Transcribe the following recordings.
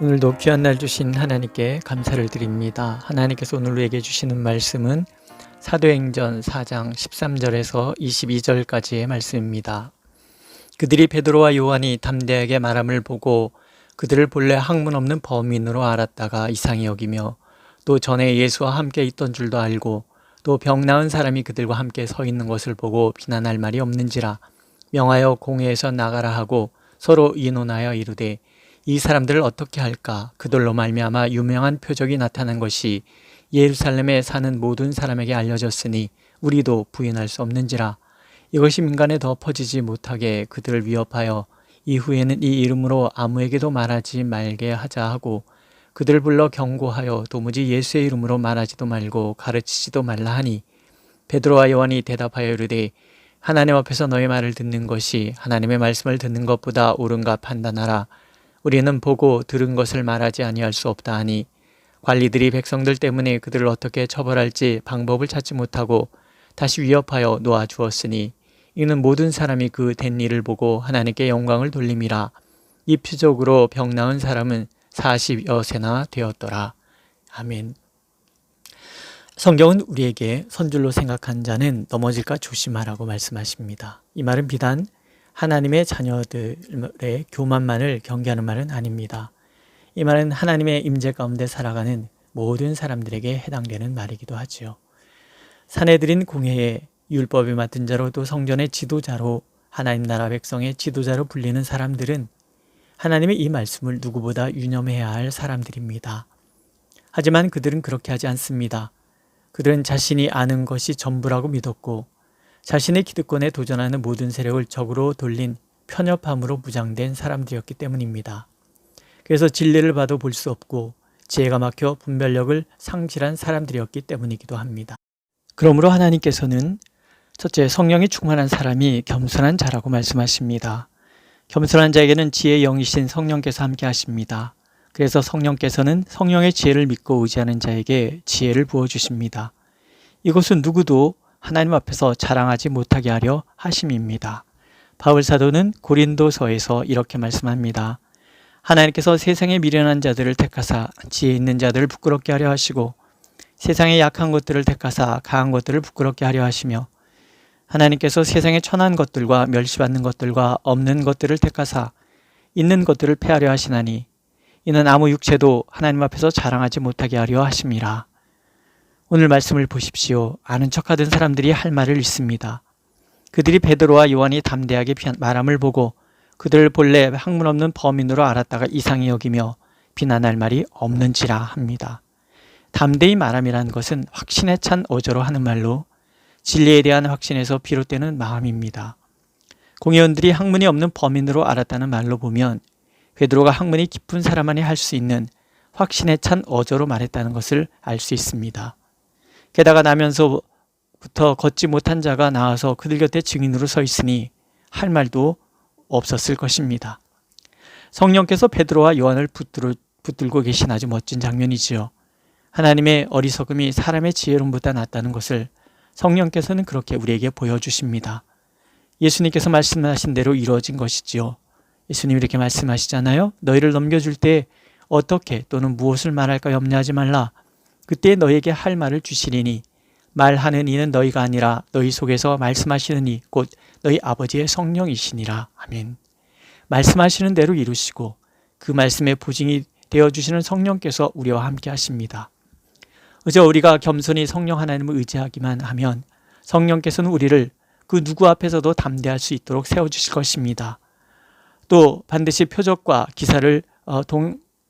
오늘도 귀한 날 주신 하나님께 감사를 드립니다. 하나님께서 오늘 우리에게 주시는 말씀은 사도행전 4장 13절에서 22절까지의 말씀입니다. 그들이 베드로와 요한이 담대하게 말함을 보고 그들을 본래 학문 없는 범인으로 알았다가 이상히 여기며 또 전에 예수와 함께 있던 줄도 알고 또 병 나은 사람이 그들과 함께 서 있는 것을 보고 비난할 말이 없는지라 명하여 공회에서 나가라 하고 서로 의논하여 이르되 이 사람들을 어떻게 할까? 그들로 말미암아 유명한 표적이 나타난 것이 예루살렘에 사는 모든 사람에게 알려졌으니 우리도 부인할 수 없는지라. 이것이 민간에 더 퍼지지 못하게 그들을 위협하여 이후에는 이 이름으로 아무에게도 말하지 말게 하자 하고 그들을 불러 경고하여 도무지 예수의 이름으로 말하지도 말고 가르치지도 말라 하니 베드로와 요한이 대답하여 이르되 하나님 앞에서 너의 말을 듣는 것이 하나님의 말씀을 듣는 것보다 옳은가 판단하라. 우리는 보고 들은 것을 말하지 아니할 수 없다 하니 관리들이 백성들 때문에 그들을 어떻게 처벌할지 방법을 찾지 못하고 다시 위협하여 놓아주었으니 이는 모든 사람이 그 된 일을 보고 하나님께 영광을 돌림이라. 이 표적으로 병 나은 사람은 40여 세나 되었더라. 아멘. 성경은 우리에게 선줄로 생각한 자는 넘어질까 조심하라고 말씀하십니다. 이 말은 비단 하나님의 자녀들의 교만만을 경계하는 말은 아닙니다. 이 말은 하나님의 임재 가운데 살아가는 모든 사람들에게 해당되는 말이기도 하지요. 사내들인 공회에 율법을 맡은 자로 또 성전의 지도자로 하나님 나라 백성의 지도자로 불리는 사람들은 하나님의 이 말씀을 누구보다 유념해야 할 사람들입니다. 하지만 그들은 그렇게 하지 않습니다. 그들은 자신이 아는 것이 전부라고 믿었고 자신의 기득권에 도전하는 모든 세력을 적으로 돌린 편협함으로 무장된 사람들이었기 때문입니다. 그래서 진리를 봐도 볼 수 없고 지혜가 막혀 분별력을 상실한 사람들이었기 때문이기도 합니다. 그러므로 하나님께서는 첫째, 성령이 충만한 사람이 겸손한 자라고 말씀하십니다. 겸손한 자에게는 지혜의 영이신 성령께서 함께 하십니다. 그래서 성령께서는 성령의 지혜를 믿고 의지하는 자에게 지혜를 부어주십니다. 이것은 누구도 하나님 앞에서 자랑하지 못하게 하려 하심입니다. 바울 사도는 고린도서에서 이렇게 말씀합니다. 하나님께서 세상에 미련한 자들을 택하사 지혜 있는 자들을 부끄럽게 하려 하시고 세상에 약한 것들을 택하사 강한 것들을 부끄럽게 하려 하시며 하나님께서 세상에 천한 것들과 멸시받는 것들과 없는 것들을 택하사 있는 것들을 패하려 하시나니 이는 아무 육체도 하나님 앞에서 자랑하지 못하게 하려 하심이라. 오늘 말씀을 보십시오. 아는 척하던 사람들이 할 말을 읽습니다. 그들이 베드로와 요한이 담대하게 말함을 보고 그들을 본래 학문 없는 범인으로 알았다가 이상히 여기며 비난할 말이 없는지라 합니다. 담대히 말함이라는 것은 확신에 찬 어조로 하는 말로 진리에 대한 확신에서 비롯되는 마음입니다. 공회원들이 학문이 없는 범인으로 알았다는 말로 보면 베드로가 학문이 깊은 사람만이 할 수 있는 확신에 찬 어조로 말했다는 것을 알 수 있습니다. 게다가 나면서부터 걷지 못한 자가 나와서 그들 곁에 증인으로 서 있으니 할 말도 없었을 것입니다. 성령께서 베드로와 요한을 붙들고 계신 아주 멋진 장면이지요. 하나님의 어리석음이 사람의 지혜로움보다 낫다는 것을 성령께서는 그렇게 우리에게 보여주십니다. 예수님께서 말씀하신 대로 이루어진 것이지요. 예수님이 이렇게 말씀하시잖아요. 너희를 넘겨줄 때 어떻게 또는 무엇을 말할까 염려하지 말라. 그때 너희에게 할 말을 주시리니 말하는 이는 너희가 아니라 너희 속에서 말씀하시는 이 곧 너희 아버지의 성령이시니라. 아멘. 말씀하시는 대로 이루시고 그 말씀의 보증이 되어주시는 성령께서 우리와 함께 하십니다. 그저 우리가 겸손히 성령 하나님을 의지하기만 하면 성령께서는 우리를 그 누구 앞에서도 담대할 수 있도록 세워주실 것입니다. 또 반드시 표적과 기사를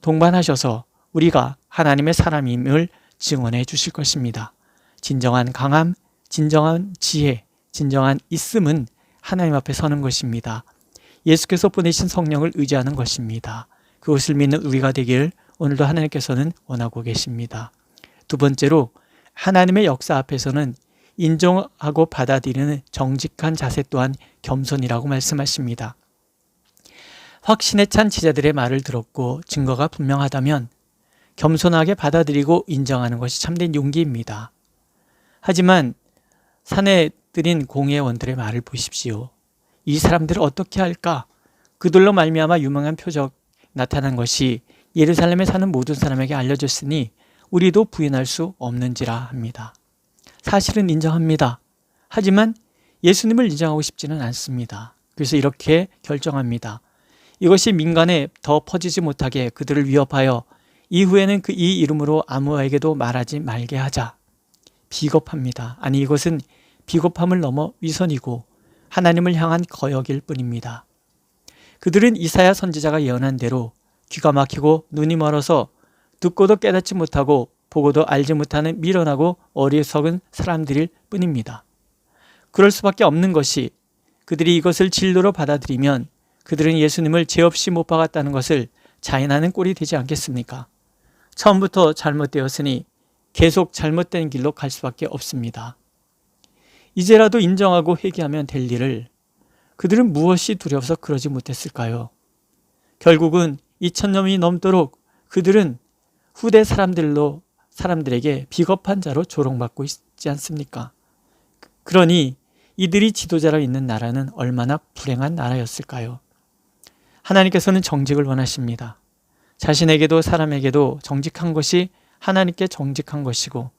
동반하셔서 우리가 하나님의 사람임을 증언해 주실 것입니다. 진정한 강함, 진정한 지혜, 진정한 있음은 하나님 앞에 서는 것입니다. 예수께서 보내신 성령을 의지하는 것입니다. 그것을 믿는 우리가 되길 오늘도 하나님께서는 원하고 계십니다. 두 번째로 하나님의 역사 앞에서는 인정하고 받아들이는 정직한 자세 또한 겸손이라고 말씀하십니다. 확신에 찬 지자들의 말을 들었고 증거가 분명하다면 겸손하게 받아들이고 인정하는 것이 참된 용기입니다. 하지만 사내들인 공회원들의 말을 보십시오. 이 사람들을 어떻게 할까? 그들로 말미암아 유명한 표적 나타난 것이 예루살렘에 사는 모든 사람에게 알려졌으니 우리도 부인할 수 없는지라 합니다. 사실은 인정합니다. 하지만 예수님을 인정하고 싶지는 않습니다. 그래서 이렇게 결정합니다. 이것이 민간에 더 퍼지지 못하게 그들을 위협하여 이후에는 이 이름으로 아무에게도 말하지 말게 하자. 비겁합니다. 아니, 이것은 비겁함을 넘어 위선이고 하나님을 향한 거역일 뿐입니다. 그들은 이사야 선지자가 예언한 대로 귀가 막히고 눈이 멀어서 듣고도 깨닫지 못하고 보고도 알지 못하는 미련하고 어리석은 사람들일 뿐입니다. 그럴 수밖에 없는 것이 그들이 이것을 진로로 받아들이면 그들은 예수님을 죄 없이 못 박았다는 것을 자인하는 꼴이 되지 않겠습니까? 처음부터 잘못되었으니 계속 잘못된 길로 갈 수밖에 없습니다. 이제라도 인정하고 회개하면 될 일을 그들은 무엇이 두려워서 그러지 못했을까요? 결국은 2000년이 넘도록 그들은 후대 사람들에게 비겁한 자로 조롱받고 있지 않습니까? 그러니 이들이 지도자로 있는 나라는 얼마나 불행한 나라였을까요? 하나님께서는 정직을 원하십니다. 자신에게도 사람에게도 정직한 것이 하나님께 정직한 것이고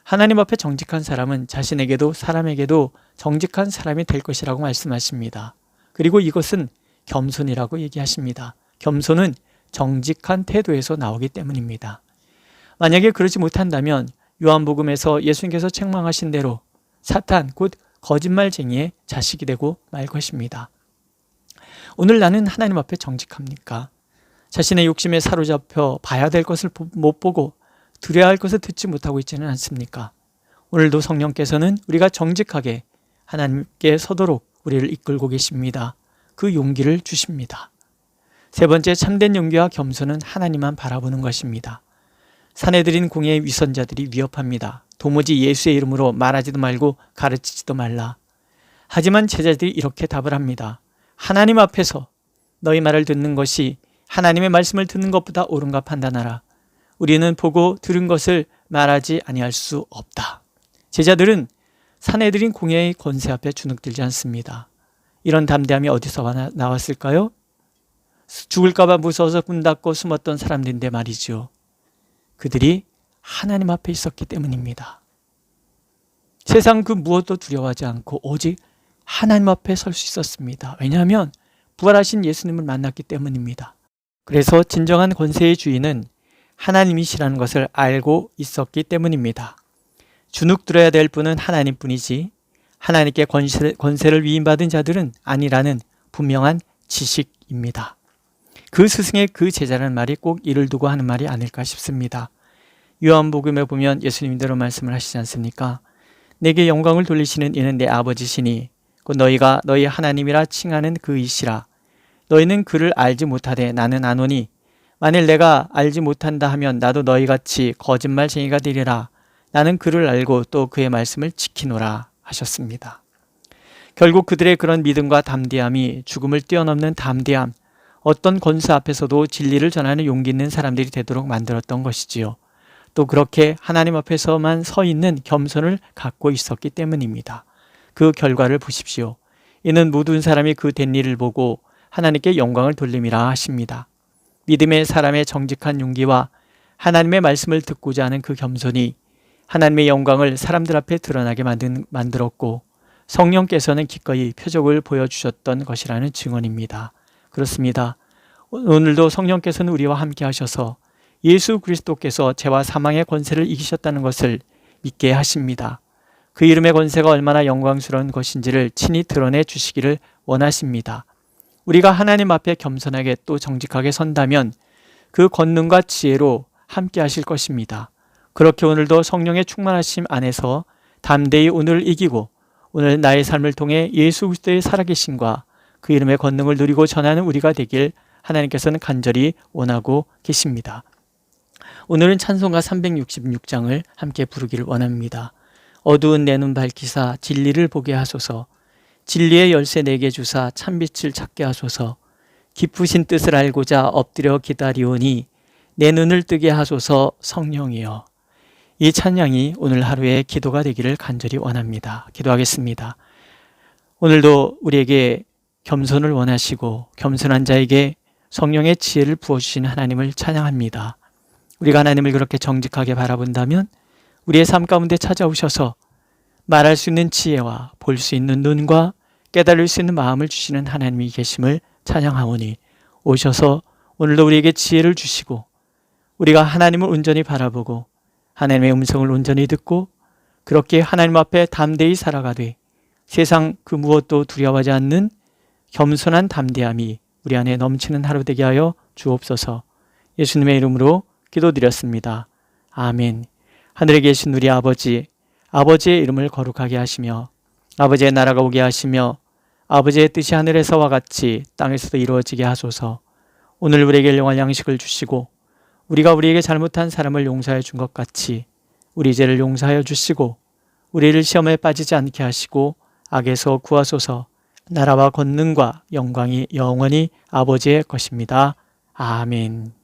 하나님 앞에 정직한 사람은 자신에게도 사람에게도 정직한 사람이 될 것이라고 말씀하십니다. 그리고 이것은 겸손이라고 얘기하십니다. 겸손은 정직한 태도에서 나오기 때문입니다. 만약에 그러지 못한다면 요한복음에서 예수님께서 책망하신 대로 사탄 곧 거짓말쟁이의 자식이 되고 말 것입니다. 오늘 나는 하나님 앞에 정직합니까? 자신의 욕심에 사로잡혀 봐야 될 것을 못 보고 들어야 할 것을 듣지 못하고 있지는 않습니까? 오늘도 성령께서는 우리가 정직하게 하나님께 서도록 우리를 이끌고 계십니다. 그 용기를 주십니다. 세 번째, 참된 용기와 겸손은 하나님만 바라보는 것입니다. 사내들인 공예의 위선자들이 위협합니다. 도무지 예수의 이름으로 말하지도 말고 가르치지도 말라. 하지만 제자들이 이렇게 답을 합니다. 하나님 앞에서 너희 말을 듣는 것이 하나님의 말씀을 듣는 것보다 옳은가 판단하라. 우리는 보고 들은 것을 말하지 아니할 수 없다. 제자들은 사내들인 공예의 권세 앞에 주눅들지 않습니다. 이런 담대함이 어디서 나왔을까요? 죽을까 봐 무서워서 문 닫고 숨었던 사람들인데 말이죠. 그들이 하나님 앞에 있었기 때문입니다. 세상 그 무엇도 두려워하지 않고 오직 하나님 앞에 설 수 있었습니다. 왜냐하면 부활하신 예수님을 만났기 때문입니다. 그래서 진정한 권세의 주인은 하나님이시라는 것을 알고 있었기 때문입니다. 주눅 들어야 될 분은 하나님뿐이지 하나님께 권세를 위임받은 자들은 아니라는 분명한 지식입니다. 그 스승의 그 제자라는 말이 꼭 이를 두고 하는 말이 아닐까 싶습니다. 요한복음에 보면 예수님대로 말씀을 하시지 않습니까? 내게 영광을 돌리시는 이는 내 아버지시니 곧 너희가 너희 하나님이라 칭하는 그이시라. 너희는 그를 알지 못하되 나는 아노니 만일 내가 알지 못한다 하면 나도 너희같이 거짓말쟁이가 되리라. 나는 그를 알고 또 그의 말씀을 지키노라 하셨습니다. 결국 그들의 그런 믿음과 담대함이 죽음을 뛰어넘는 담대함, 어떤 권세 앞에서도 진리를 전하는 용기 있는 사람들이 되도록 만들었던 것이지요. 또 그렇게 하나님 앞에서만 서 있는 겸손을 갖고 있었기 때문입니다. 그 결과를 보십시오. 이는 모든 사람이 그 된 일을 보고 하나님께 영광을 돌림이라 하십니다. 믿음의 사람의 정직한 용기와 하나님의 말씀을 듣고자 하는 그 겸손이 하나님의 영광을 사람들 앞에 드러나게 만들었고 성령께서는 기꺼이 표적을 보여주셨던 것이라는 증언입니다. 그렇습니다. 오늘도 성령께서는 우리와 함께 하셔서 예수 그리스도께서 죄와 사망의 권세를 이기셨다는 것을 믿게 하십니다. 그 이름의 권세가 얼마나 영광스러운 것인지를 친히 드러내 주시기를 원하십니다. 우리가 하나님 앞에 겸손하게 또 정직하게 선다면 그 권능과 지혜로 함께 하실 것입니다. 그렇게 오늘도 성령의 충만하심 안에서 담대히 오늘을 이기고 오늘 나의 삶을 통해 예수 그리스도의 살아계심과 그 이름의 권능을 누리고 전하는 우리가 되길 하나님께서는 간절히 원하고 계십니다. 오늘은 찬송가 366장을 함께 부르기를 원합니다. 어두운 내 눈 밝히사 진리를 보게 하소서. 진리의 열쇠 내게 주사 참빛을 찾게 하소서. 깊으신 뜻을 알고자 엎드려 기다리오니 내 눈을 뜨게 하소서 성령이여. 이 찬양이 오늘 하루의 기도가 되기를 간절히 원합니다. 기도하겠습니다. 오늘도 우리에게 겸손을 원하시고 겸손한 자에게 성령의 지혜를 부어주신 하나님을 찬양합니다. 우리가 하나님을 그렇게 정직하게 바라본다면 우리의 삶 가운데 찾아오셔서 말할 수 있는 지혜와 볼 수 있는 눈과 깨달을 수 있는 마음을 주시는 하나님이 계심을 찬양하오니 오셔서 오늘도 우리에게 지혜를 주시고 우리가 하나님을 온전히 바라보고 하나님의 음성을 온전히 듣고 그렇게 하나님 앞에 담대히 살아가되 세상 그 무엇도 두려워하지 않는 겸손한 담대함이 우리 안에 넘치는 하루 되게 하여 주옵소서. 예수님의 이름으로 기도드렸습니다. 아멘. 하늘에 계신 우리 아버지, 아버지의 이름을 거룩하게 하시며 아버지의 나라가 오게 하시며 아버지의 뜻이 하늘에서와 같이 땅에서도 이루어지게 하소서. 오늘 우리에게 일용할 양식을 주시고 우리가 우리에게 잘못한 사람을 용서해 준 것 같이 우리 죄를 용서하여 주시고 우리를 시험에 빠지지 않게 하시고 악에서 구하소서. 나라와 권능과 영광이 영원히 아버지의 것입니다. 아멘.